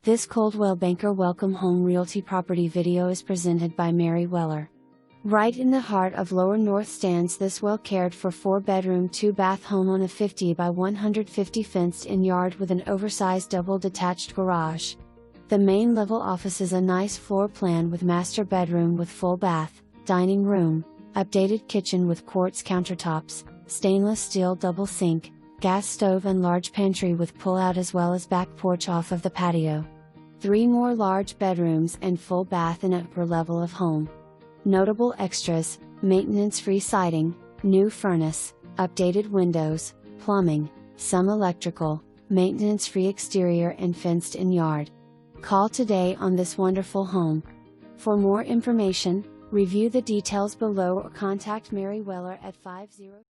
This Coldwell Banker Welcome Home Realty property video is presented by Mary Weller. Right in the heart of Lower North stands this well-cared for 4-bedroom 2-bath home on a 50 by 150 fenced-in yard with an oversized double detached garage. The main level offers a nice floor plan with master bedroom with full bath, dining room, updated kitchen with quartz countertops, stainless steel double sink, gas stove and large pantry with pull-out as well as back porch off of the patio. 3 more large bedrooms and full bath in upper level of home. Notable extras: maintenance-free siding, new furnace, updated windows, plumbing, some electrical, maintenance-free exterior and fenced-in yard. Call today on this wonderful home. For more information, review the details below or contact Mary Weller at 50